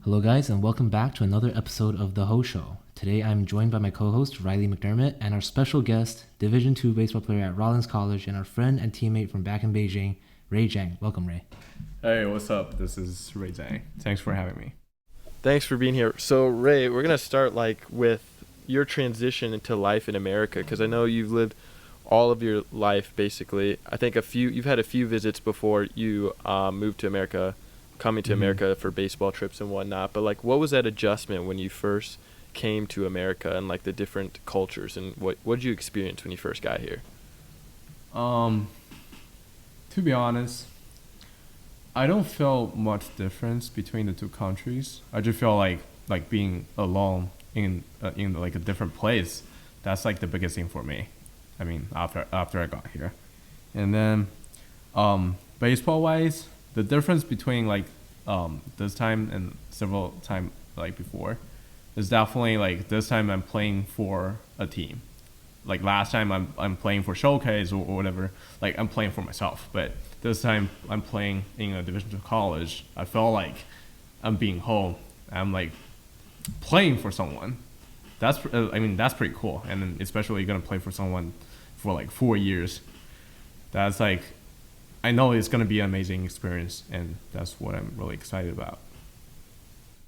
Hello, guys, and welcome back to another episode of the Hou Show. Today, I'm joined by my co-host Riley McDermott and our special guest, Division II baseball player at Rollins College and our friend and teammate from back in Beijing, Ray Zhang. Welcome, Ray. Hey, what's up? This is Ray Zhang. Thanks for having me. Thanks for being here. So, Ray, we're gonna start with your transition into life in America, because I know you've lived all of your life basically. I think you've had a few visits before you moved to America, coming to America for baseball trips and whatnot. But what was that adjustment when you first came to America and the different cultures, and what did you experience when you first got here? To be honest, I don't feel much difference between the two countries. I just feel like being alone in a different place. That's the biggest thing for me. I mean, after I got here, and then baseball wise, the difference between this time and several time before is definitely this time I'm playing for a team. Last time I'm playing for Showcase or whatever, I'm playing for myself. But this time I'm playing in a Division II college. I feel like I'm being home. I'm playing for someone. That's pretty cool. And then especially you're gonna play for someone for 4 years. That's I know it's gonna be an amazing experience, and that's what I'm really excited about.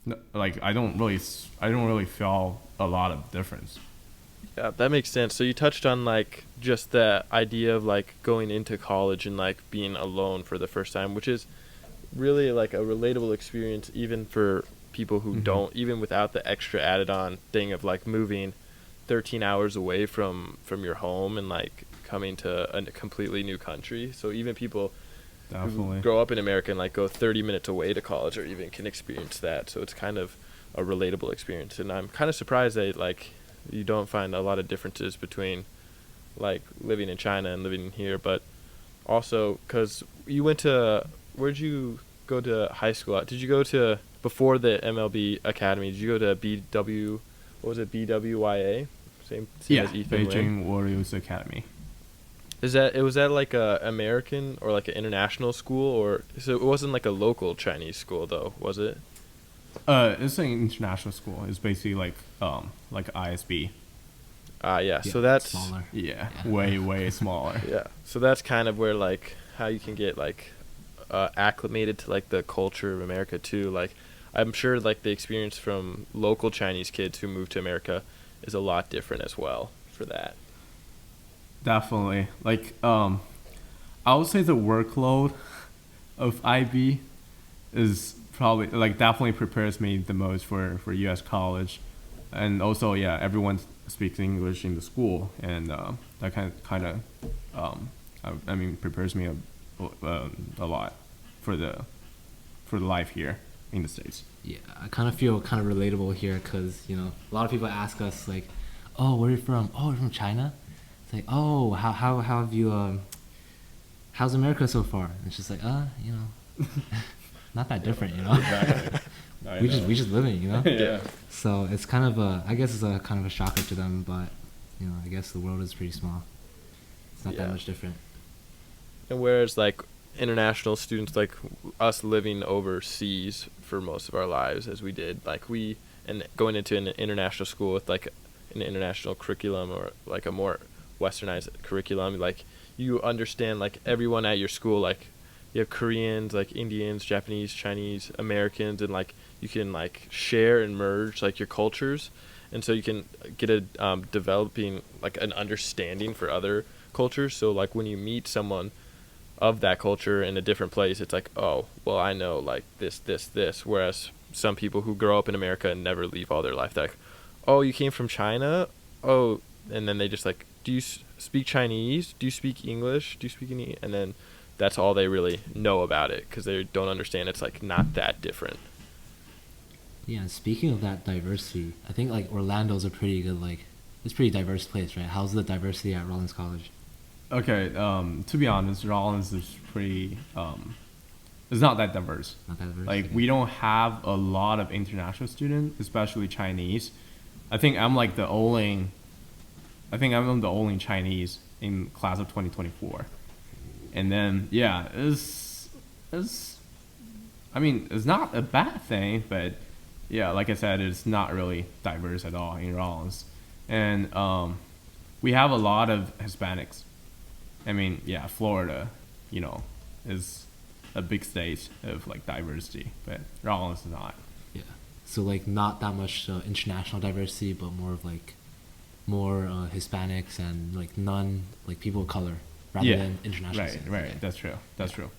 No, I don't really feel a lot of difference. Yeah, that makes sense. So you touched on just the idea of going into college and being alone for the first time, which is really a relatable experience even for people who don't, even without the extra added on thing of moving 13 hours away from your home and coming to a completely new country. So even people who grow up in America and go 30 minutes away to college or even can experience that. So it's kind of a relatable experience, and I'm kind of surprised that you don't find a lot of differences between living in China and living here. But also because you went to, where'd you go to high school at? Did you go to, before the MLB Academy, did you go to BW, what was it, BWYA? Same as Ethan Beijing Wang? Warriors Academy. Was that a American or an international school, or so it wasn't a local Chinese school though, was it? It's an international school. It's basically ISB. Yeah. So that's smaller. Yeah, way smaller. Yeah. So that's kind of where how you can get acclimated to the culture of America too. I'm sure the experience from local Chinese kids who move to America is a lot different as well for that. Definitely. I would say the workload of IB is probably definitely prepares me the most for US college. And also, yeah, everyone speaks English in the school, and that kind of prepares me a lot for the life here in the States. Yeah, I kind of feel kind of relatable here because, a lot of people ask us, oh, where are you from? Oh, you're from China? It's oh, how have you, how's America so far? And it's just not that different, we just live it, Yeah. So it's kind of I guess it's a kind of a shocker to them, but I guess the world is pretty small. It's not that much different. And whereas international students us living overseas for most of our lives, as we did, and going into an international school with an international curriculum or a more westernized curriculum, you understand everyone at your school, you have Koreans, Indians, Japanese, Chinese, Americans, and you can share and merge your cultures, and so you can get a developing an understanding for other cultures. So when you meet someone of that culture in a different place, it's oh, well, I know this, whereas some people who grow up in America and never leave all their life, oh, you came from China? Oh, and then they just do you speak Chinese? Do you speak English? Do you speak any? And then that's all they really know about it, because they don't understand it's not that different. Yeah, and speaking of that diversity, I think Orlando's a pretty good it's a pretty diverse place, right? How's the diversity at Rollins College? Okay, to be honest, Rollins is pretty it's not that diverse. Not that diverse. We don't have a lot of international students, especially Chinese. I think I'm the only Chinese in class of 2024. And then it's not a bad thing, but yeah, like I said, it's not really diverse at all in Rollins, and we have a lot of Hispanics. I mean, yeah, Florida, you know, is a big state of like diversity, but Rollins is not. Yeah. So like not that much international diversity, but more of like more Hispanics and like none like people of color rather Yeah. than international. Right, students. right. Okay. That's true. That's true.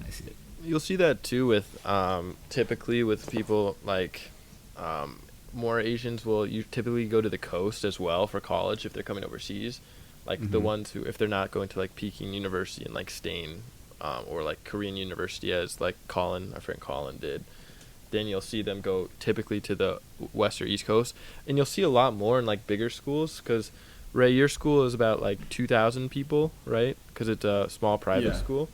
I see. You'll see that too with typically with people like more Asians will you typically go to the coast as well for college if they're coming overseas. Like the Mhm. ones who if they're not going to like Peking University and like staying or like Korean University as like Colin, our friend Colin did, then you'll see them go typically to the west or east coast, and you'll see a lot more in like bigger schools because Ray, your school is about like 2,000 people, right? Because it's a small private Yeah. school,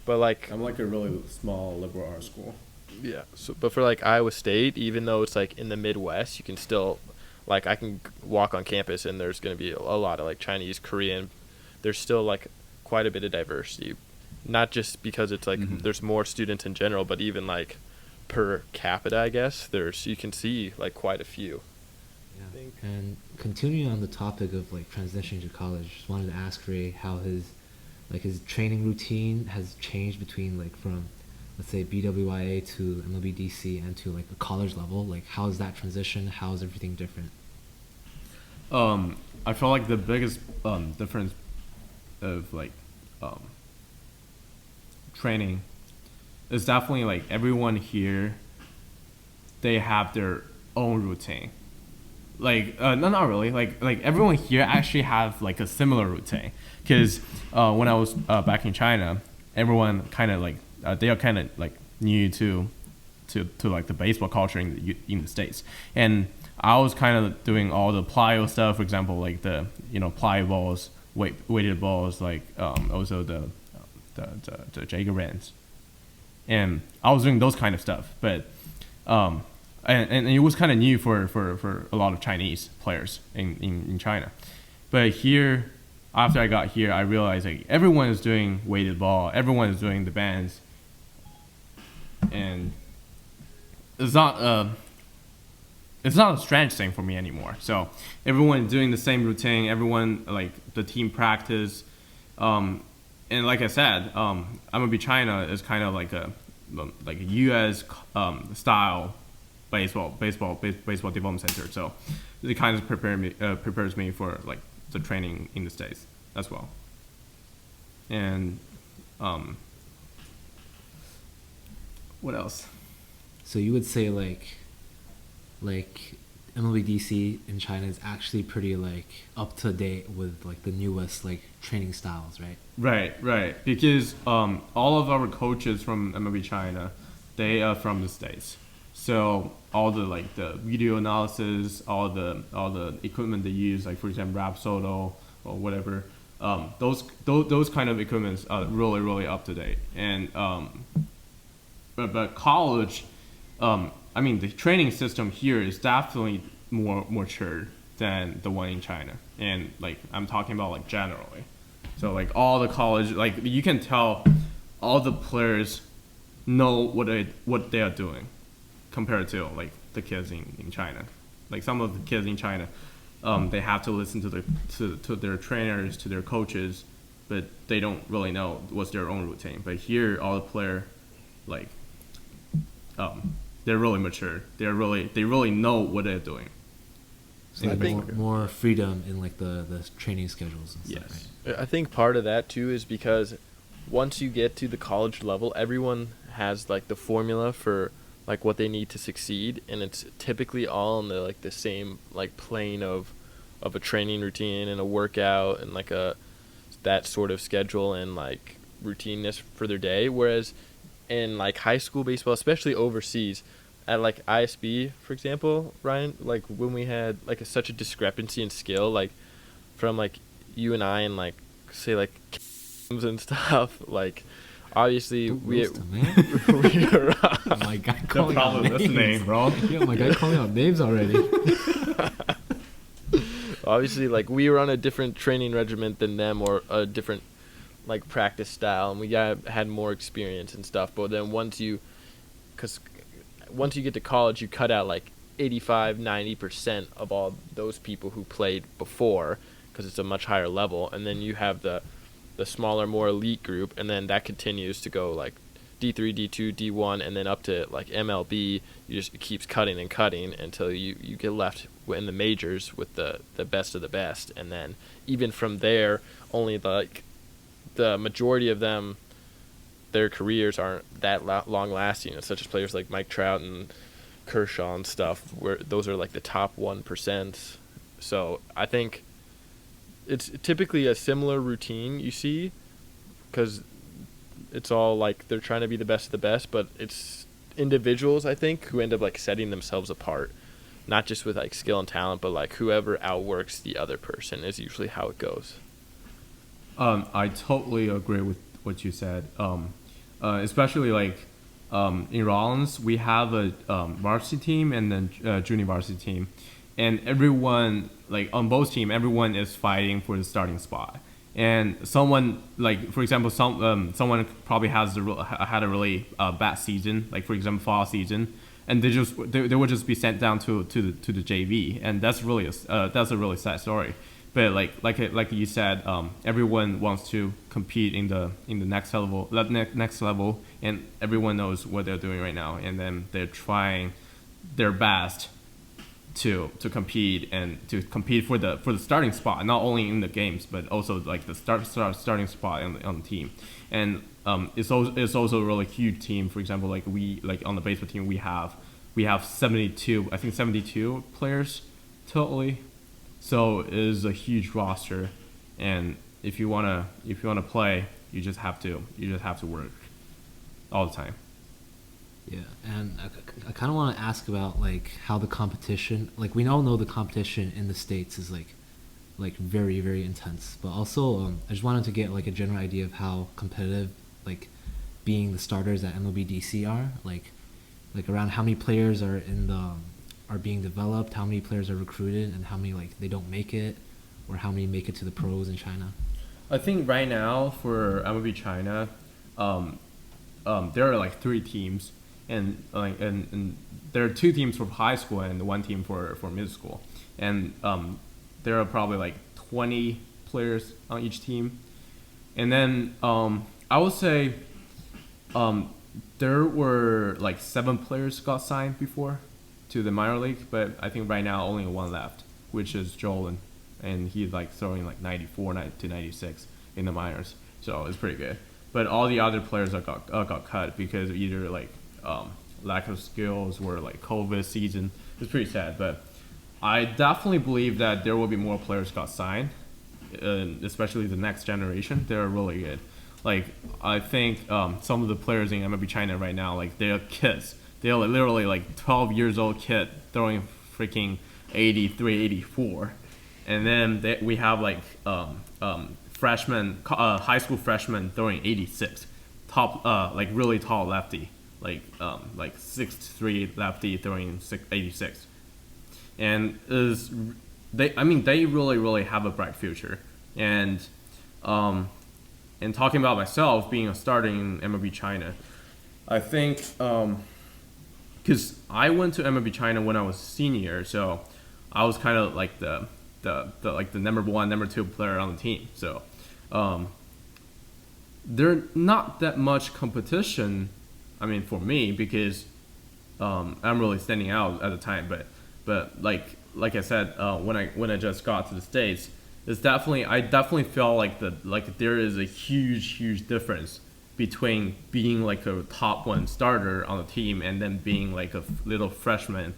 but like I'm like a really small liberal arts school. yeah. So, but for like Iowa State, even though it's like in the Midwest, you can still, like, I can walk on campus and there's going to be a lot of like Chinese, Korean. There's still like quite a bit of diversity, not just because it's like Mhm. there's more students in general, but even like per capita, I guess you can see like quite a few. Yeah. think. And continuing on the topic of like transitioning to college, just wanted to ask Ray how his training routine has changed between like from let's say BWIA to MLBDC and to like the college level. Like how is that transition? How is everything different? I feel like the biggest difference of like training is definitely like everyone here, they have their own routine. Like no, not really. Like everyone here actually have like a similar routine. Because when I was back in China, everyone kind of like they are kind of like new to like the baseball culture in the States, and I was kind of doing all the plyo stuff. For example, like the plyo balls, weighted balls, like also the Jager bands, and I was doing those kind of stuff. But and it was kind of new for a lot of Chinese players in China. But here, after I got here, I realized like everyone is doing weighted ball, everyone is doing the bands, and it's not a strange thing for me anymore. So everyone is doing the same routine, everyone like the team practice, and like I said, MLB China is kind of like a U.S. Style baseball development center. So it kind of prepares me for like the training in the States as well. And what else? So you would say like MLBDC in China is actually pretty like up to date with like the newest like training styles, right? Right. Because all of our coaches from MLB China, they are from the States. So all the like the video analysis, all the equipment they use, like for example Rapsodo or whatever, those kind of equipments are really up to date. And but college, I mean the training system here is definitely more mature than the one in China. And like I'm talking about like generally. So like all the college, like you can tell all the players know what they are doing compared to like the kids in China. Like some of the kids in China, they have to listen to their trainers, to their coaches, but they don't really know what's their own routine. But here, all the player, like, they're really mature. They really know what they're doing. So I like think- more freedom in like the training schedules and stuff, Yes. right? I think part of that too is because once you get to the college level, everyone has like the formula for like what they need to succeed, and it's typically all in the same like plane of a training routine and a workout and like that sort of schedule and like routineness for their day. Whereas in like high school baseball, especially overseas, at like ISB, for example, Ryan, like when we had like such a discrepancy in skill, like from like you and I and like say like and stuff, like obviously we man. Oh my god, calling out names, bro. Yeah, my guy calling out names already. obviously like we were on a different training regimen than them or a different like practice style, and we had more experience and stuff. But then once you, because once you get to college, you cut out like 85-90% of all those people who played before, because it's a much higher level, and then you have the smaller, more elite group, and then that continues to go like D3, D2, D1, and then up to like MLB. It keeps cutting and cutting until you get left in the majors with the best of the best, and then even from there, only the majority of them, their careers aren't that long lasting, such as players like Mike Trout and Kershaw and stuff, where those are like the top 1%. So I think it's typically a similar routine you see, because it's all like they're trying to be the best of the best, but it's individuals, I think, who end up like setting themselves apart, not just with like skill and talent, but like whoever outworks the other person is usually how it goes. I totally agree with what you said. Especially like in Rollins, we have a varsity team and then junior varsity team, and everyone like on both teams, everyone is fighting for the starting spot. And someone like, for example, someone probably had a really bad season, like for example fall season, and they would just be sent down to the JV, and that's a really sad story. But like you said, everyone wants to compete in the next level, and everyone knows what they're doing right now, and then they're trying their best to compete for the starting spot, not only in the games but also like the starting spot on the team. And it's also a really huge team. For example, like on the baseball team we have 72 players totally. So it is a huge roster, and if you wanna play, you just have to work all the time. Yeah, and I kind of want to ask about like how the competition, like we all know the competition in the States is like very, very intense, but also I just wanted to get like a general idea of how competitive like being the starters at MLB DC are, like around how many players are are being developed, how many players are recruited, and how many like they don't make it, or how many make it to the pros in China. I think right now for MLB China, there are like 3 teams, and there are 2 teams for high school and 1 team for middle school, and there are probably like 20 players on each team, and then I would say there were like 7 players got signed before to the minor league, but I think right now only 1 left, which is Jolin, and he's like throwing like 94 to 96 in the minors, so it's pretty good. But all the other players got cut because of either like lack of skills or like COVID season. It's pretty sad, but I definitely believe that there will be more players got signed, especially the next generation. They're really good. Like I think some of the players in MLB China right now, like they're kids. They're literally like 12 years old kid throwing freaking 83, 84, and then we have like freshmen, high school freshmen throwing 86, top like really tall lefty, like 6'3" lefty throwing 86, and they really have a bright future. And talking about myself being a starter in MLB China, I think because I went to MLB China when I was senior, so I was kind of like the number 1, number 2 player on the team. So there's not that much competition, I mean, for me, because I'm really standing out at the time. But like I said, when I just got to the States, I definitely felt like there is a huge difference between being like a top 1 starter on the team and then being like a little freshman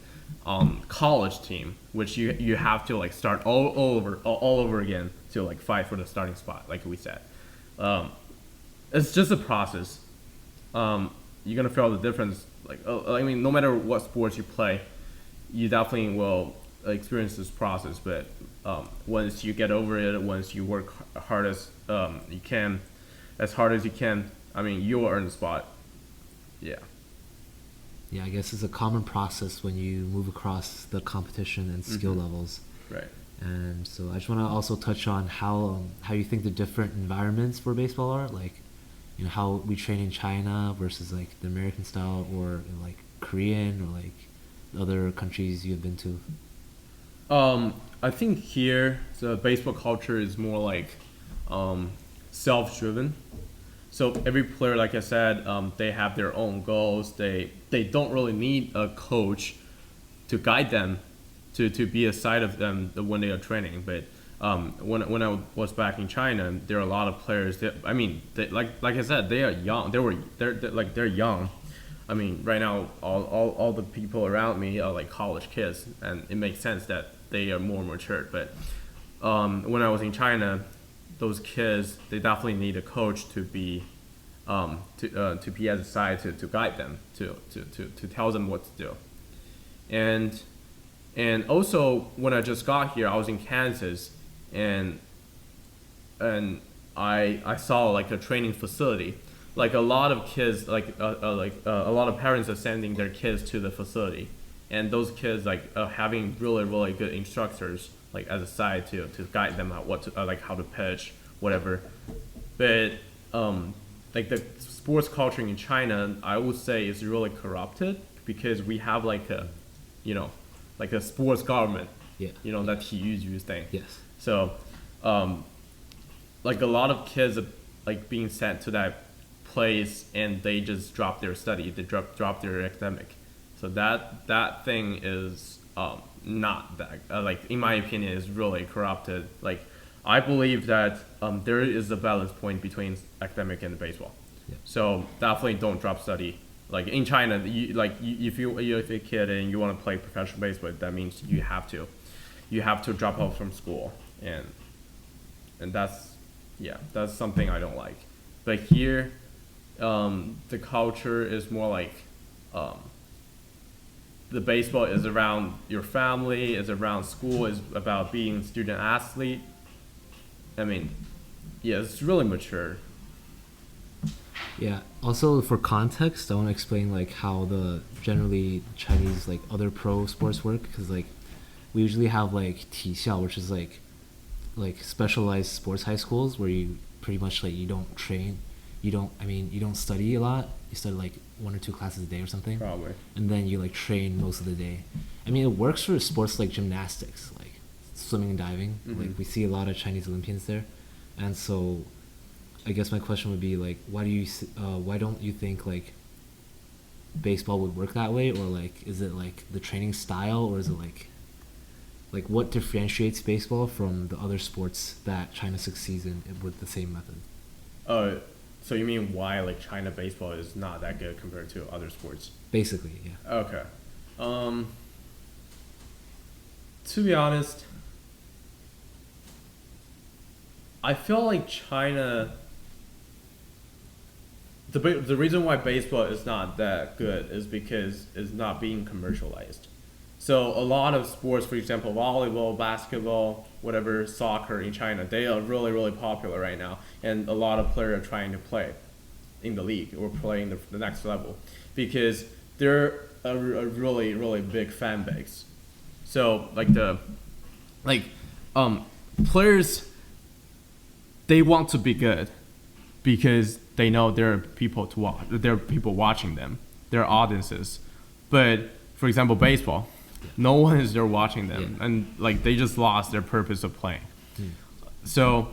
on college team, which you have to like start all over again to like fight for the starting spot, like we said. It's just a process. You're gonna feel the difference. Like I mean, no matter what sports you play, you definitely will experience this process. But once you get over it, once you work hard as hard as you can, I mean, you will earn the spot. Yeah. Yeah, I guess it's a common process when you move across the competition and skill levels. Right. And so I just want to also touch on how you think the different environments for baseball are, like, you know, how we train in China versus like the American style, or like Korean or like other countries you've been to? I think here the baseball culture is more like self-driven. So every player, like I said, they have their own goals. They don't really need a coach to guide them, to be a side of them when they are training. But when I was back in China, there are a lot of players that, I mean, like I said, they are young. They're young. I mean, right now all the people around me are like college kids, and it makes sense that they are more matured. But when I was in China, those kids, they definitely need a coach to be to be at the side to guide them, to tell them what to do. And also when I just got here, I was in Kansas, and I saw like a training facility. Like a lot of kids, a lot of parents are sending their kids to the facility, and those kids having really good instructors like as a side to guide them on what to like how to pitch, whatever. But like the sports culture in China, I would say is really corrupted, because we have like a, like a sports government. Yeah. That TU thing. Yes. So, like a lot of kids are like being sent to that place, and they just drop their study, they drop their academic. So that thing is not that like, in my opinion, is really corrupted. Like I believe that there is a balance point between academic and baseball. Yeah. So definitely don't drop study. Like in China, if you're a kid and you want to play professional baseball, that means you have to drop out from school, and that's something I don't like. But here, the culture is more like the baseball is around your family, is around school, is about being student athlete. I mean, yeah, it's really mature. Yeah. Also, for context, I want to explain like how the generally Chinese like other pro sports work, because like we usually have like 体校, which is like specialized sports high schools where you pretty much like you don't train, you don't study a lot. You study like 1 or 2 classes a day or something. Probably. And then you like train most of the day. I mean, it works for sports like gymnastics, like swimming and diving. Mm-hmm. Like we see a lot of Chinese Olympians there, and so I guess my question would be like, why don't you think like baseball would work that way, or like is it like the training style, or is it like what differentiates baseball from the other sports that China succeeds in with the same method? So you mean why like China baseball is not that good compared to other sports? Basically, yeah. Okay. To be honest, I feel like China. The reason why baseball is not that good is because it's not being commercialized. So a lot of sports, for example, volleyball, basketball, whatever, soccer in China, they are really popular right now, and a lot of players are trying to play in the league or playing the next level, because they're a really big fan base. So players, they want to be good because they know there are people to watch, there are people watching them, there are audiences. But for example, baseball, no one is there watching them, and like they just lost their purpose of playing. So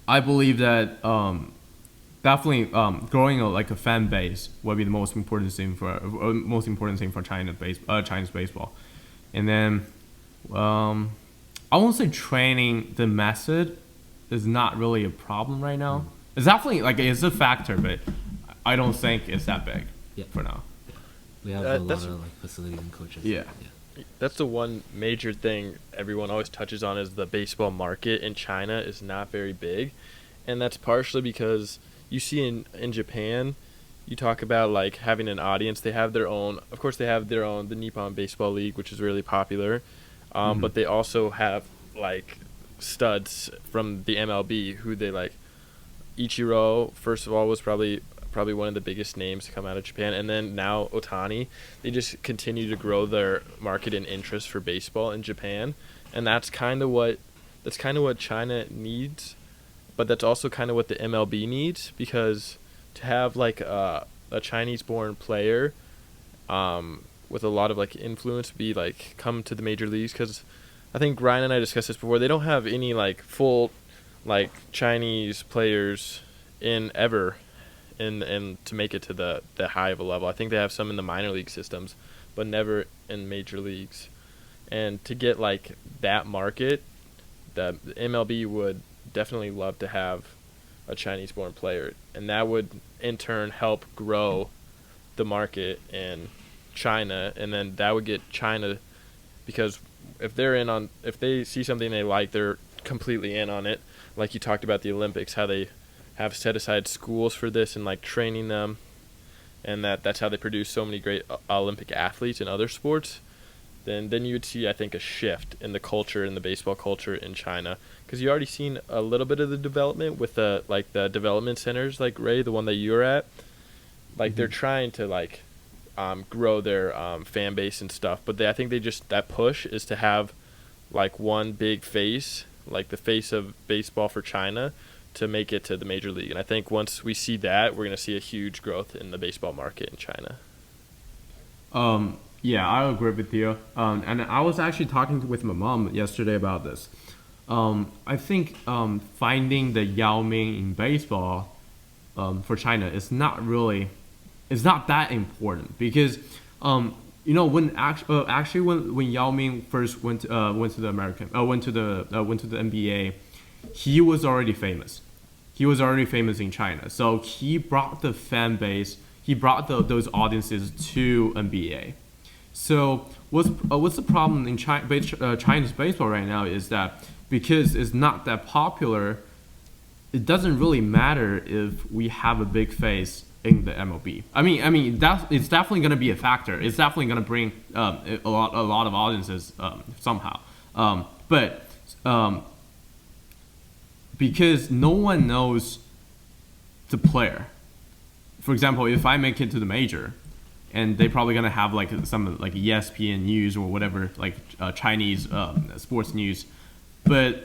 I believe that definitely growing a fan base would be the most important thing for Chinese baseball. And then I won't say training, the method is not really a problem right now. It's definitely it's a factor, but I don't think it's that big for now. We have a lot of like facilities and coaches. Yeah. That's the one major thing everyone always touches on, is the baseball market in China is not very big. And that's partially because you see in Japan, you talk about like having an audience. They have their own, of course they have their own, the Nippon Baseball League, which is really popular. But they also have like studs from the MLB who they like. Ichiro, first of all, was probably one of the biggest names to come out of Japan, and then now Ohtani. They just continue to grow their market and interest for baseball in Japan, and that's kind of what China needs, but that's also kind of what the MLB needs, because to have like a Chinese-born player with a lot of like influence be like come to the major leagues, because I think Ryan and I discussed this before. They don't have any like full like Chinese players in ever and to make it to the high of a level. I think they have some in the minor league systems, but never in major leagues. And to get like that market, the MLB would definitely love to have a Chinese born player, and that would in turn help grow the market in China, and then that would get China, because if they see something they like, they're completely in on it. Like you talked about the Olympics, how they have set aside schools for this and like training them, and that's how they produce so many great Olympic athletes in other sports. Then you would see, I think, a shift in the culture, in the baseball culture in China, because you already seen a little bit of the development with the development centers, like Ray, the one that you're at. Like they're trying to like grow their fan base and stuff, but I think that push is to have like one big face, like the face of baseball for China, to make it to the major league. And I think once we see that, we're going to see a huge growth in the baseball market in China. Yeah, I agree with you. And I was actually talking with my mom yesterday about this. I think finding the Yao Ming in baseball for China is not that important, because when Yao Ming first went to the NBA, he was already famous. He was already famous in China, so he brought the fan base. He brought those audiences to NBA. So what's the problem in Chinese baseball right now is that because it's not that popular, it doesn't really matter if we have a big face in the MLB. I mean it's definitely going to be a factor. It's definitely going to bring a lot of audiences somehow. But because no one knows the player. For example, if I make it to the major, and they're probably gonna have like some like ESPN news or whatever, like Chinese sports news, but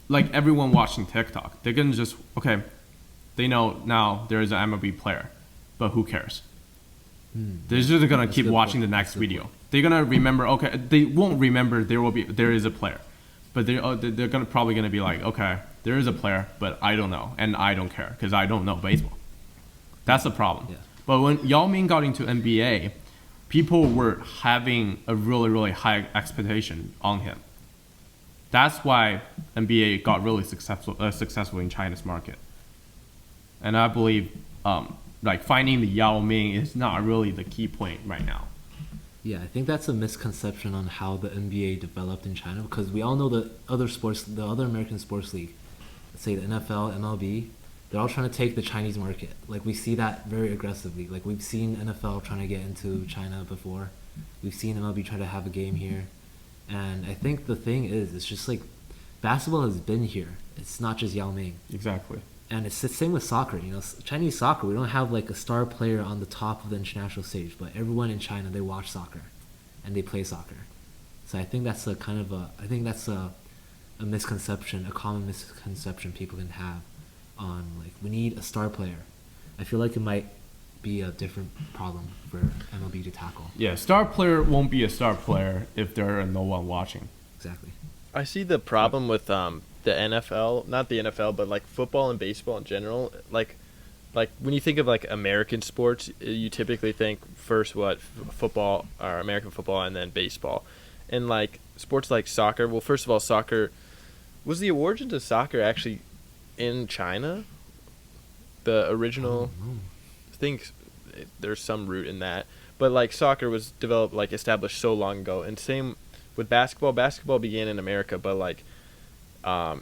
like everyone watching TikTok, they're gonna just they know now there is an MLB player, but who cares? They're just gonna keep watching the next video. They're gonna remember. They won't remember there is a player, but they're probably gonna be like, okay, there is a player, but I don't know, and I don't care because I don't know baseball. That's the problem. Yeah. But when Yao Ming got into NBA, people were having a really, really high expectation on him. That's why NBA got really successful in China's market. And I believe like finding the Yao Ming is not really the key point right now. Yeah, I think that's a misconception on how the NBA developed in China, because we all know the other American sports league, let's say the NFL, MLB, they're all trying to take the Chinese market. Like we see that very aggressively. Like we've seen NFL trying to get into China before. We've seen MLB try to have a game here. And I think the thing is, it's just like basketball has been here. It's not just Yao Ming. Exactly. And it's the same with soccer. Chinese soccer, we don't have like a star player on the top of the international stage, but everyone in China, they watch soccer and they play soccer. So I think that's a misconception, a common misconception people can have on like we need a star player. I feel like it might be a different problem for MLB to tackle. Yeah, star player won't be a star player if there are no one watching. Exactly. I see the problem with the NFL, not the NFL, but like football and baseball in general. Like when you think of like American sports, you typically think first football or American football, and then baseball. And like sports like soccer, well, first of all, soccer was the origins of soccer actually in China. The original, I think there's some root in that, but like soccer was developed, like established so long ago. And same with basketball. Basketball began in America, but like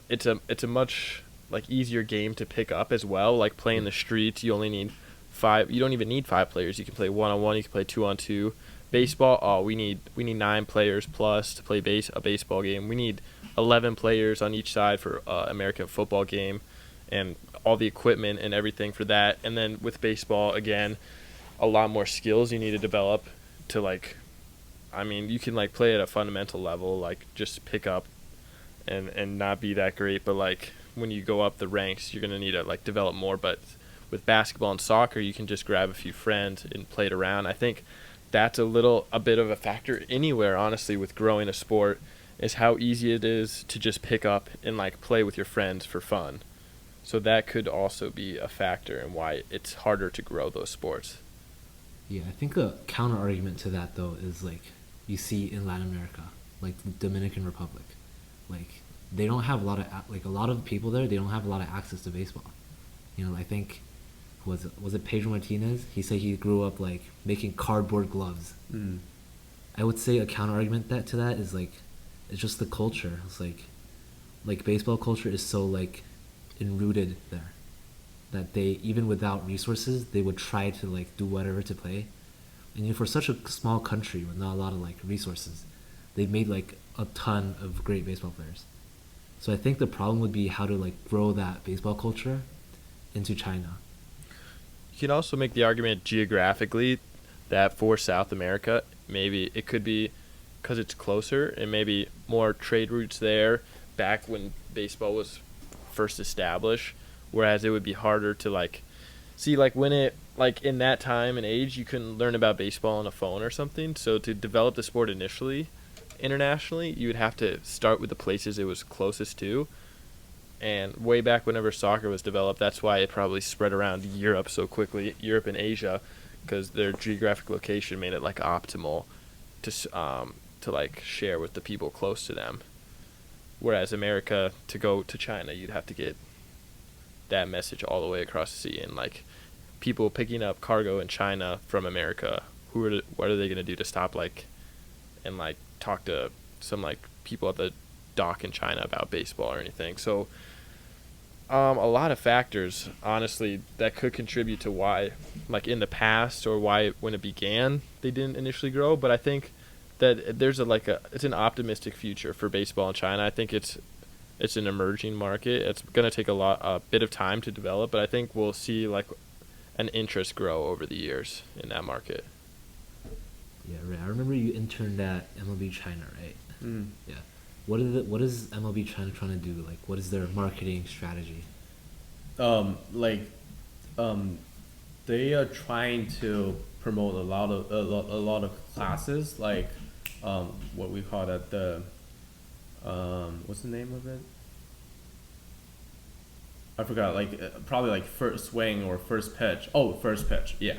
it's a much like easier game to pick up as well. Like playing the streets, you only need 5. You don't even need 5 players. You can play 1-on-1. You can play 2-on-2. Baseball, we need 9 players plus to play a baseball game. We need 11 players on each side for American football game, and all the equipment and everything for that. And then with baseball, again, a lot more skills you need to develop to like, I mean, you can like play at a fundamental level, like just pick up and not be that great, but like when you go up the ranks, you're gonna need to like develop more. But with basketball and soccer, you can just grab a few friends and play it around. I think that's a bit of a factor anywhere, honestly, with growing a sport, is how easy it is to just pick up and like play with your friends for fun. So that could also be a factor in why it's harder to grow those sports. Yeah, I think a counter argument to that though is like you see in Latin America, like the Dominican Republic, like they don't have a lot of like a lot of people there. They don't have a lot of access to baseball. You know, I think was it Pedro Martinez? He said he grew up like making cardboard gloves. Mm. I would say a counter argument to that is like it's just the culture. It's like baseball culture is so like enrooted there that they, even without resources, they would try to like do whatever to play. And you know, for such a small country with not a lot of like resources, they've made like a ton of great baseball players. So I think the problem would be how to like grow that baseball culture into China. You can also make the argument geographically that for South America, maybe it could be because it's closer and maybe more trade routes there back when baseball was first established, whereas it would be harder to like see like when it like in that time and age you couldn't learn about baseball on a phone or something. So to develop the sport initially internationally, you would have to start with the places it was closest to. And way back whenever soccer was developed, that's why it probably spread around Europe so quickly, Europe and Asia, because their geographic location made it like optimal to like share with the people close to them. Whereas America, to go to China, you'd have to get that message all the way across the sea, and like people picking up cargo in China from America, what are they going to do to stop like and like talk to some like people at the dock in China about baseball or anything? So a lot of factors, honestly, that could contribute to why, like in the past or why when it began, they didn't initially grow. But I think that there's it's an optimistic future for baseball in China. I think it's an emerging market. It's gonna take a bit of time to develop, but I think we'll see like an interest grow over the years in that market. Yeah, right. I remember you interned at MLB China, right? Mm. Yeah. What is MLB China trying to do? Like, what is their marketing strategy? They are trying to promote a lot of classes, like what we call that the what's the name of it? I forgot. Like probably like first swing or first pitch. Oh, first pitch. Yeah,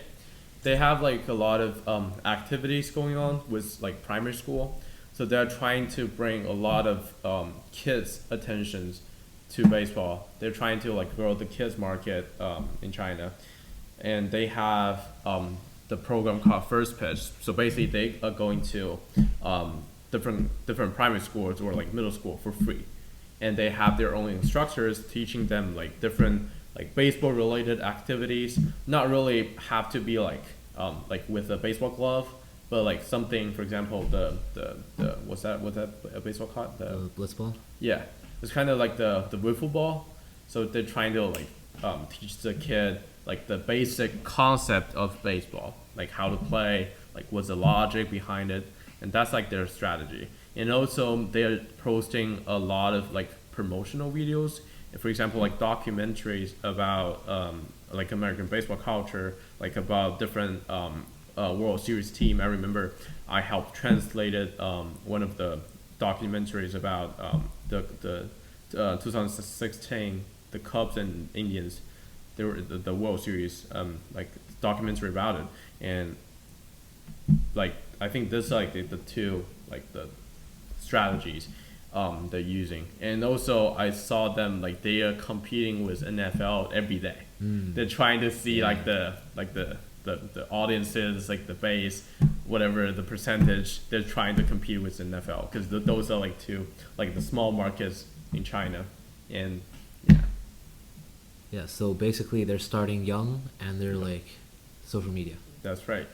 they have like a lot of activities going on with like primary school. So they're trying to bring a lot of kids' attentions to baseball. They're trying to like grow the kids market in China, and they have the program called First Pitch. So basically, they are going to different primary schools or like middle school for free, and they have their own instructors teaching them like different like baseball related activities. Not really have to be like with a baseball glove. But like something, for example, the what's that a baseball called? The blitzball? Yeah, it's kind of like the wiffle ball. So they're trying to like teach the kid like the basic concept of baseball, like how to play, like what's the logic behind it, and that's like their strategy. And also they're posting a lot of like promotional videos. For example, like documentaries about like American baseball culture, like about different World Series team. I remember I helped translated one of the documentaries about the 2016 the Cubs and Indians. They were the World Series like documentary about it, and like I think this like the two like the strategies they're using. And also I saw them like they are competing with NFL every day. They're trying to see like the audiences, like the base, whatever the percentage, they're trying to compete with NFL, because those are like two like the small markets in China. And yeah, so basically they're starting young and they're like social media. That's right.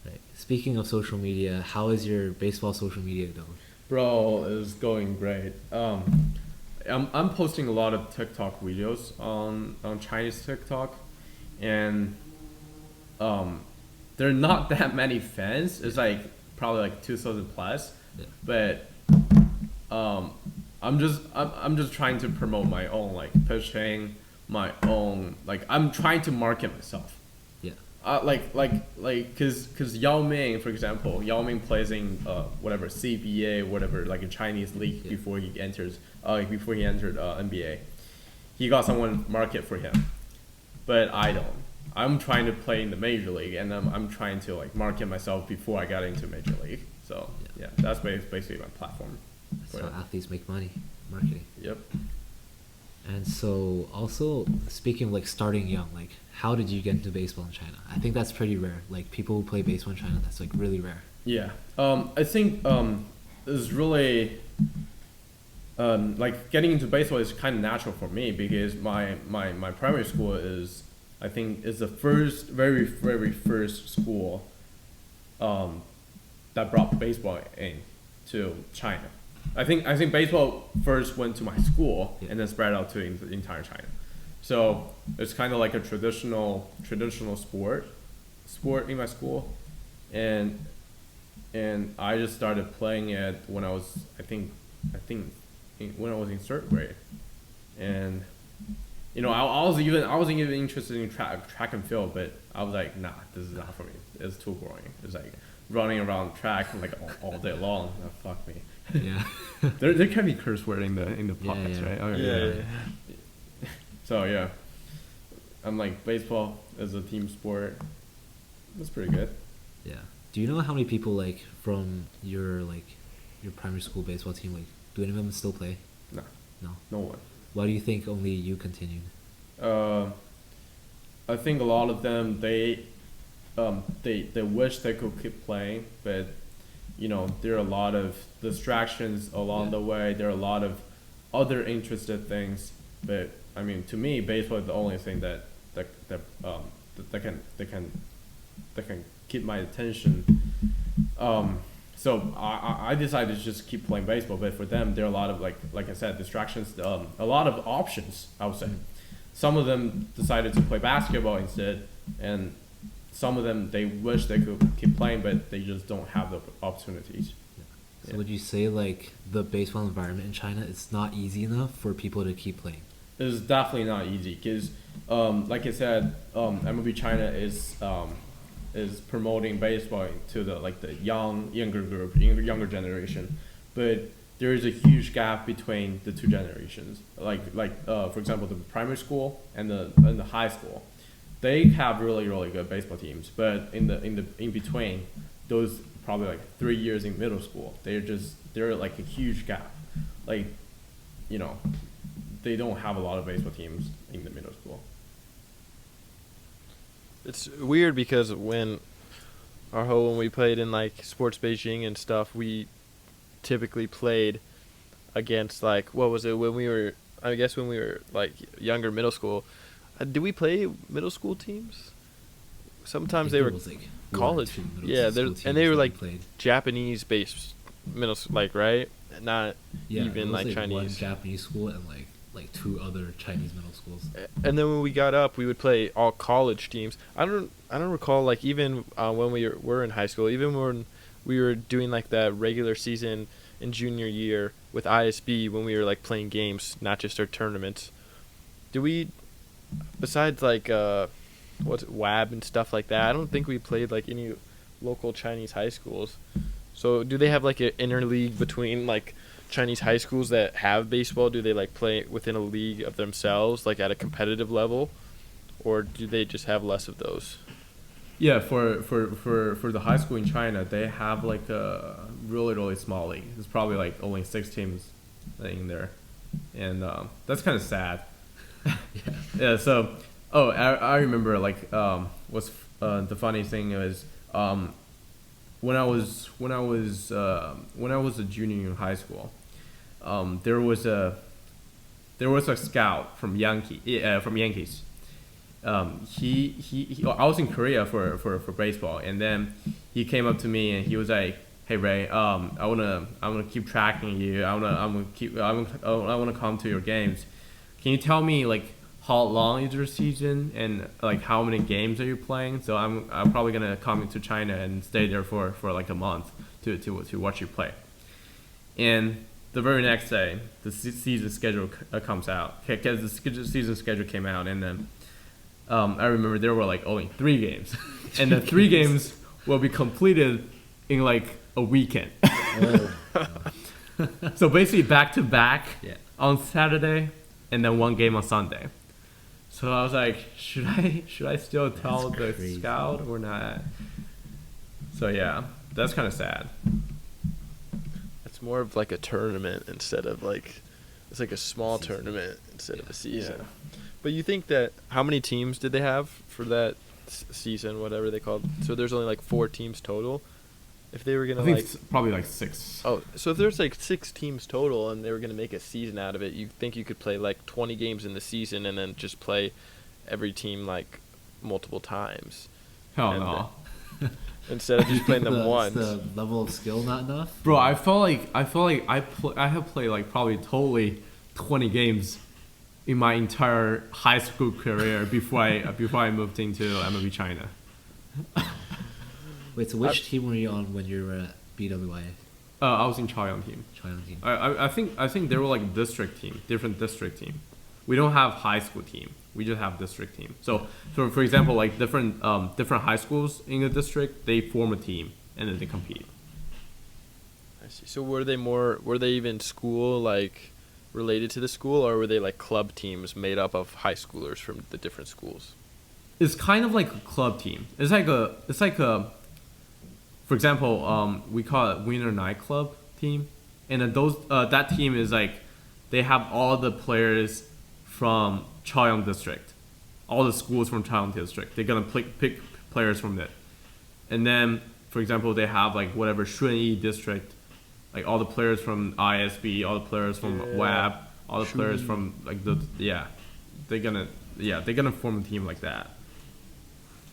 Right. Speaking of social media, how is your baseball social media going? Bro, it's going great. I'm posting a lot of TikTok videos on Chinese TikTok, and there are not that many fans. It's like probably like 2,000 plus, but I'm just trying to promote my own like pitching, my own like I'm trying to market myself. Yeah. Cause Yao Ming, for example, Yao Ming plays in whatever CBA, whatever, like a Chinese league before he entered NBA. He got someone market for him, but I don't. I'm trying to play in the major league, and I'm trying to like market myself before I got into major league. So yeah, that's basically my platform. That's how athletes make money, marketing. Yep. And so, also speaking of like starting young, like how did you get into baseball in China? I think that's pretty rare. Like people who play baseball in China, that's like really rare. Yeah. I think it's really like getting into baseball is kind of natural for me because my primary school is, I think, is the very first school that brought baseball in to China. I think baseball first went to my school and then spread out to the entire China. So it's kind of like a traditional sport in my school, and I just started playing it when I was when I was in third grade, and I wasn't even interested in track and field, but I was like, nah, this is not for me. It's too boring. It's like running around track like all day long. Oh, fuck me. Yeah. there can be curse word in the podcast, right? Okay. Yeah. So yeah, I'm like, baseball is a team sport. That's pretty good. Yeah. Do you know how many people like from your primary school baseball team, like do any of them still play? No. No one. Why do you think only you continued? I think a lot of them they wish they could keep playing, but there are a lot of distractions along the way. There are a lot of other interested things, but I mean, to me, baseball is the only thing that can keep my attention. So I decided to just keep playing baseball, but for them, there are a lot of like I said, distractions. A lot of options, I would say. Some of them decided to play basketball instead, and some of them, they wish they could keep playing, but they just don't have the opportunities. So would you say like the baseball environment in China, it's not easy enough for people to keep playing? It's definitely not easy because, like I said, MLB China is promoting baseball to the younger generation, but there is a huge gap between the two generations. For example, the primary school and the high school, they have really good baseball teams, but in between those probably like 3 years in middle school, they're like a huge gap. Like, they don't have a lot of baseball teams in the middle school. It's weird because when we played in like Sports Beijing and stuff, we typically played against like, what was it, when we were like younger, middle school. Did we play middle school teams? Sometimes they were like college. Yeah, and they were like Japanese based middle, like, right? Not even like Chinese. One Japanese school and like two other Chinese middle schools. And then when we got up, we would play all college teams. I don't recall like even when we were in high school, even when we were doing like that regular season in junior year with ISB, when we were like playing games, not just our tournaments. Do we? Besides like what's it, WAB and stuff like that, I don't think we played like any local Chinese high schools. So do they have like an interleague between like Chinese high schools that have baseball? Do they like play within a league of themselves, like at a competitive level, or do they just have less of those? Yeah, for the high school in China, they have like a really small league. It's probably like only 6 teams in there, and that's kind of sad. Yeah. So, I remember like what's the funny thing is when I was a junior in high school, there was a scout from Yankees. I was in Korea for baseball, and then he came up to me and he was like, "Hey Ray, I wanna keep tracking you. I wanna come to your games. Can you tell me like how long is your season and like how many games are you playing? So I'm probably gonna come to China and stay there for like a month to watch you play." And the very next day, the season schedule comes out. Because the season schedule came out, and then I remember there were like only 3 games, and the 3 games will be completed in like a weekend. Oh. So basically back to back Yeah. on Saturday, and then 1 game on Sunday. So I was like, should I still tell the crazy. scout or not? So yeah, that's kind of sad. It's more of like a tournament instead of like, it's like a small Season. tournament instead of a season. Yeah. But you think that, how many teams did they have for that season, whatever they called? So there's only like 4 teams total? If they were going I to think like... it's probably like 6. Oh, so if there's like 6 teams total and they were going to make a season out of it, you think you could play like 20 games in the season and then just play every team like multiple times? Hell And no. Instead of just playing them Is once. the level of skill not enough? Bro, I felt like I have played like probably totally 20 games in my entire high school career before I moved into MLB China. Wait, so which team were you on when you were at BWI? I was in Chaoyang team. Chaoyang team. I think they were like district team, different district team. We don't have high school team. We just have district team. So for example, like different high schools in the district, they form a team and then they compete. I see. So were they even school, like, related to the school, or were they like club teams made up of high schoolers from the different schools? It's kind of like a club team. It's like a for example, we call it Winter Nightclub team, and then that team is like they have all the players from Chaoyang district, all the schools from Chaoyang district. They're gonna pick players from it, and then for example they have like whatever Shunyi district, like all the players from ISB, all the players from WAB, all the players from like they're gonna form a team like that.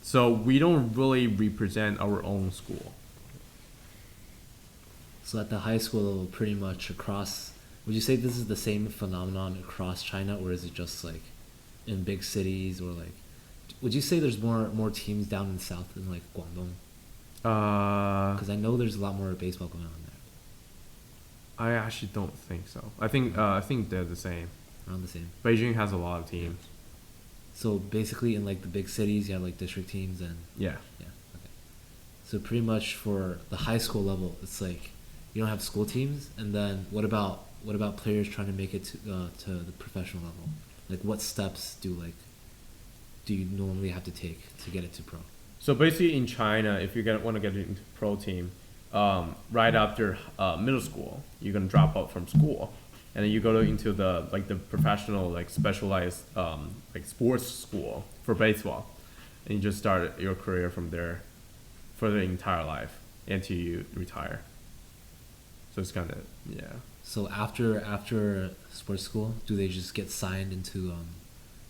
So we don't really represent our own school. So at the high school level, pretty much across, would you say this is the same phenomenon across China, or is it just like in big cities, or like, would you say there's more teams down in the south in like Guangdong? Because I know there's a lot more baseball going on there. I actually don't think so. I think they're the same. Around the same. Beijing has a lot of teams. So basically, in like the big cities, you have like district teams and Yeah. yeah. Okay. So pretty much for the high school level, it's like you don't have school teams, and then what about players trying to make it to the professional level? Like, what steps do you normally have to take to get it to pro? So basically, in China, if you want to get into pro team, right after middle school, you're gonna drop out from school, and then you go into the professional specialized sports school for baseball, and you just start your career from there for the entire life until you retire. So it's kind of So after sports school, do they just get signed into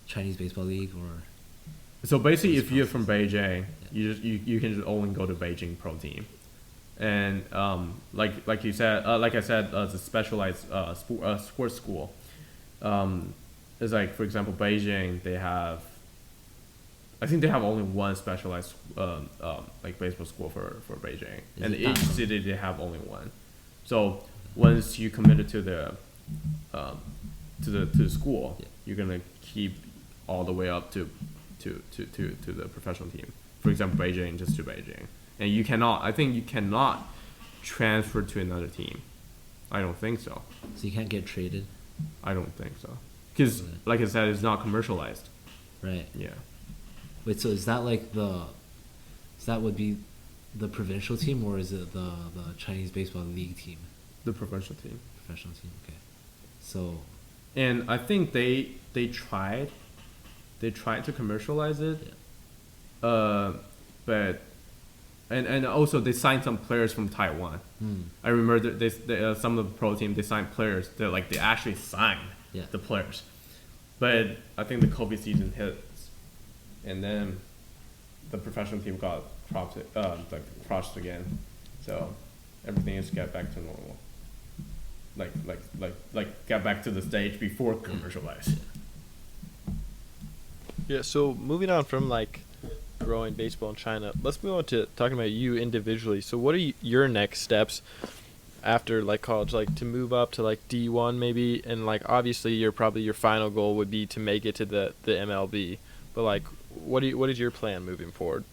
Chinese baseball league, or? So basically, if you're from Beijing, you can just only go to Beijing pro team, and like I said, it's a specialized sports school. It's like, for example, Beijing, I think they have only one specialized baseball school for Beijing, and each city they have only one. So once you committed to the school, you're gonna keep all the way up to the professional team. For example, Beijing, just to Beijing, and I think you cannot transfer to another team. I don't think so. So you can't get traded. I don't think so, because like I said, it's not commercialized. Right. Yeah. Wait, so is that would be the provincial team, or is it the Chinese baseball league team? The professional team. Professional team. Okay. So. And I think they tried to commercialize it. Yeah. But and also they signed some players from Taiwan. I remember that some of the pro team, they signed players that they actually signed the players. But I think the COVID season hit, and then the professional team got crushed again. So everything is get back to normal. Like get back to the stage before commercialized. Yeah, so moving on from growing baseball in China, let's move on to talking about you individually. So what are your next steps after college, to move up to D1 maybe, and obviously your final goal would be to make it to the MLB, but what is your plan moving forward?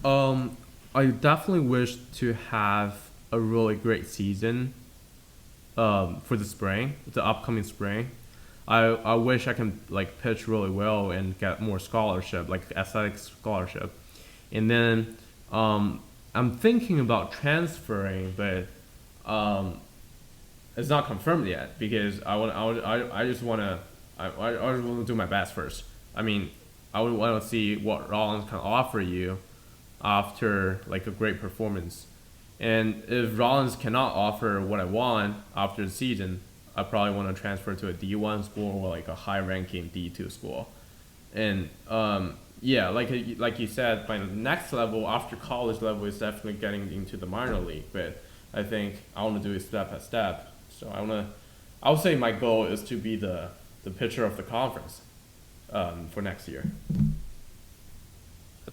I definitely wish to have a really great season for the upcoming spring. I wish I can like pitch really well and get more scholarship, like athletic scholarship. And then I'm thinking about transferring, but it's not confirmed yet because I just want to do my best first. I mean, I would want to see what Rollins can offer you after like a great performance. And if Rollins cannot offer what I want after the season, I probably want to transfer to a D1 school or like a high-ranking D2 school. And yeah, like you said, my next level after college level is definitely getting into the minor league. But I think I want to do it step by step. So I would say my goal is to be the pitcher of the conference for next year.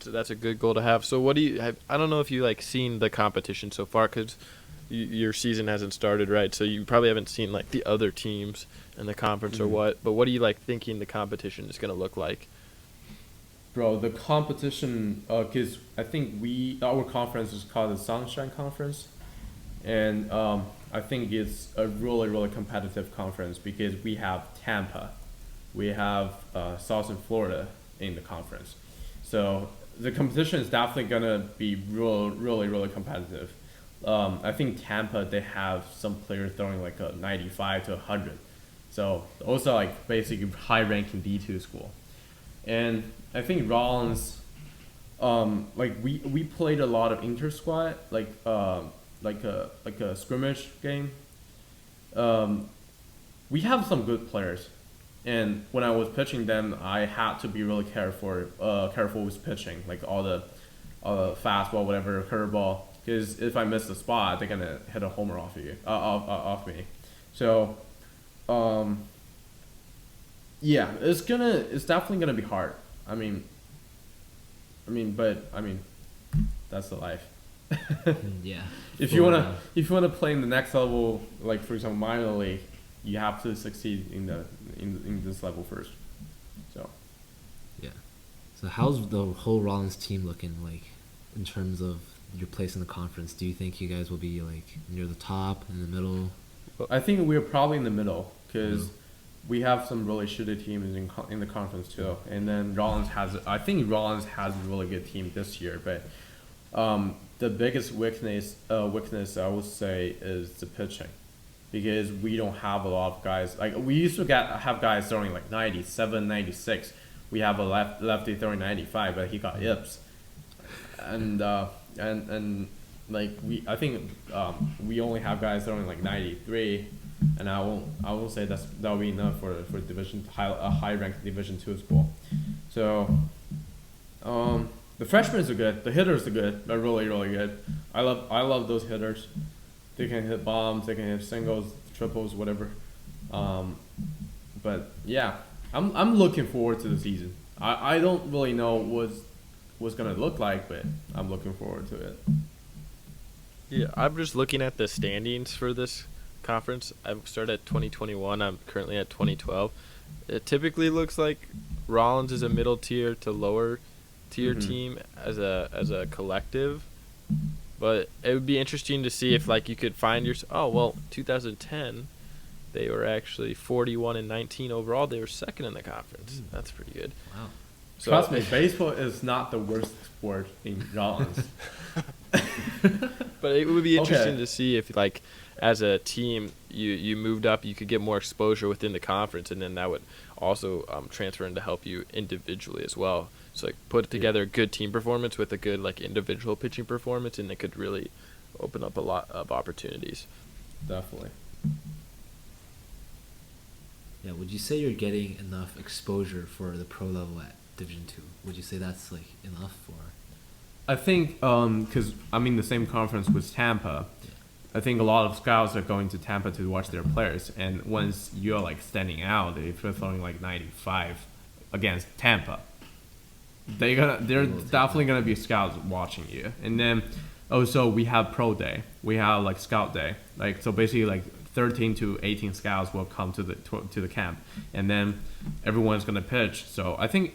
That's a good goal to have. So what do you have? I don't know if you like seen the competition so far because your season hasn't started, right? So you probably haven't seen like the other teams in the conference or what. But what are you like thinking the competition is going to look like? Bro, the competition, cause I think our conference is called the Sunshine Conference, and I think it's a really really competitive conference because we have Tampa, we have Southern Florida in the conference, so the competition is definitely gonna be really competitive. I think Tampa, they have some players throwing like a 95 to 100, so also like basically high ranking D2 school. And I think Rollins, like we played a lot of inter squad, like a scrimmage game. We have some good players, and when I was pitching them, I had to be really careful with pitching, like all the fastball, whatever, curveball, because if I miss the spot, they're gonna hit a homer off me. So, yeah, it's definitely gonna be hard. I mean, that's the life. Yeah. If you wanna play in the next level, like for example minor league, you have to succeed in this level first. So. Yeah. So how's the whole Rollins team looking like in terms of your place in the conference? Do you think you guys will be like near the top, in the middle? I think we're probably in the middle because we have some really shitty teams in the conference too. And then I think Rollins has a really good team this year, but the biggest weakness I would say is the pitching, because we don't have a lot of guys. Like we used to have guys throwing like 97, 96. We have a lefty throwing 95, but he got yips. And like I think we only have guys throwing like 93, and I won't say that'll be enough for a high ranked Division 2 school. So the freshmen are good, the hitters are good, they're really good. I love those hitters. They can hit bombs, they can hit singles, triples, whatever. But yeah, I'm looking forward to the season. I don't really know what's gonna look like, but I'm looking forward to it. Yeah, I'm just looking at the standings for this conference. I've started at 2021. I'm currently at 2012. It typically looks like Rollins is a middle tier to lower tier team as a collective, but it would be interesting to see if like you could find 2010 they were actually 41-19 overall. They were second in the conference. That's pretty good. Wow. So, trust me, baseball is not the worst sport in Rollins. But it would be interesting to see if, like, as a team, you moved up, you could get more exposure within the conference, and then that would also transfer into help you individually as well. So, like, put together a good team performance with a good, like, individual pitching performance, and it could really open up a lot of opportunities. Definitely. Yeah, would you say you're getting enough exposure for the pro level at Division 2? Would you say that's, like, enough for... I think because I'm in the same conference with Tampa, I think a lot of scouts are going to Tampa to watch their players. And once you're like standing out, if you're throwing like 95 against Tampa, they're definitely gonna be scouts watching you. And then also we have pro day, we have like scout day, like so basically like 13 to 18 scouts will come to the camp, and then everyone's gonna pitch. So I think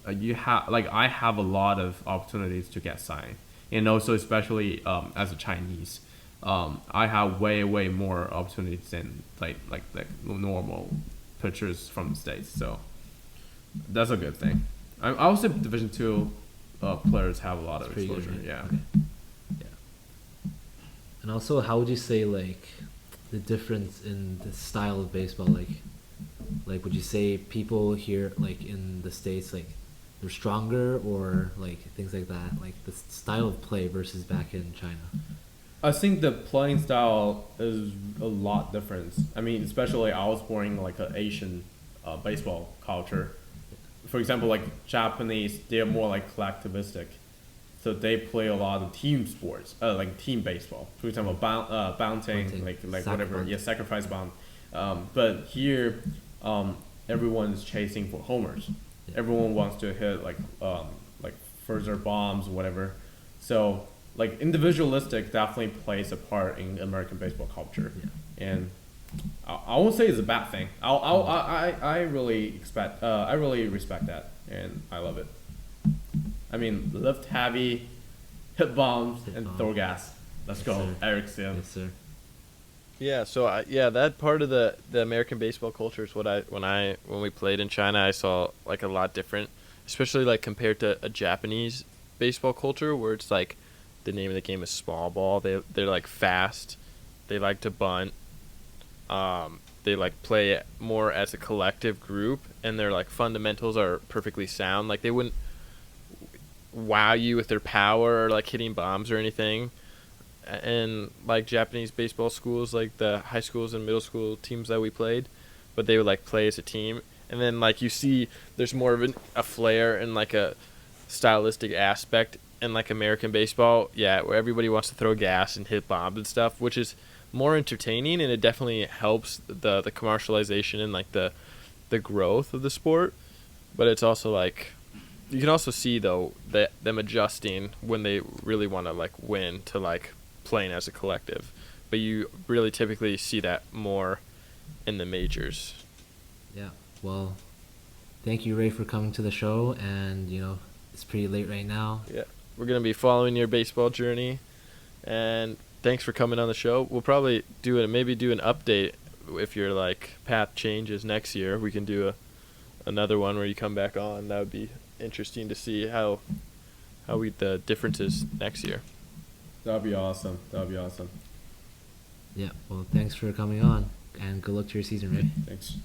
you have like I have a lot of opportunities to get signed, and also especially as a Chinese, I have way more opportunities than like normal pitchers from the States. So that's a good thing. I would say Division II players have a lot of Pretty exposure. good, right? Yeah. Okay. Yeah. And also, how would you say like the difference in the style of baseball? Like would you say people here like in the States like they're stronger or like things like that? Like the style of play versus back in China. I think the playing style is a lot different. I mean, especially I was born in like an Asian baseball culture. For example, like Japanese, they're more like collectivistic, so they play a lot of team sports, like team baseball. For example, bounting, like whatever, yeah, sacrifice bound. But here, everyone's chasing for homers. Yeah. Everyone wants to hit like further bombs, whatever. So like individualistic definitely plays a part in American baseball culture, Yeah. and I won't say it's a bad thing. I really I really respect that, and I love it. I mean, lift heavy, hit bombs, and throw gas. Let's Yes, go, sir. Eric Sim. Yes, sir. Yeah, so that part of the American baseball culture is what when we played in China, I saw like a lot different, especially like compared to a Japanese baseball culture where it's like the name of the game is small ball. They're like fast, they like to bunt, they like play more as a collective group, and their like fundamentals are perfectly sound. Like they wouldn't wow you with their power or like hitting bombs or anything. And like Japanese baseball schools, like the high schools and middle school teams that we played, but they would like play as a team. And then like you see there's more of a flair and like a stylistic aspect in like American baseball, where everybody wants to throw gas and hit bombs and stuff, which is more entertaining, and it definitely helps the commercialization and like the growth of the sport. But it's also like you can also see though that them adjusting when they really want to like win to like playing as a collective, but you really typically see that more in the majors. Yeah. Well, thank you, Ray, for coming to the show, and it's pretty late right now. Yeah, we're gonna be following your baseball journey, and thanks for coming on the show. We'll probably do an update if your like path changes next year. We can do another one where you come back on. That would be interesting to see how the differences next year. That'd be awesome. Yeah. Well, thanks for coming on, and good luck to your season, Ray. Thanks.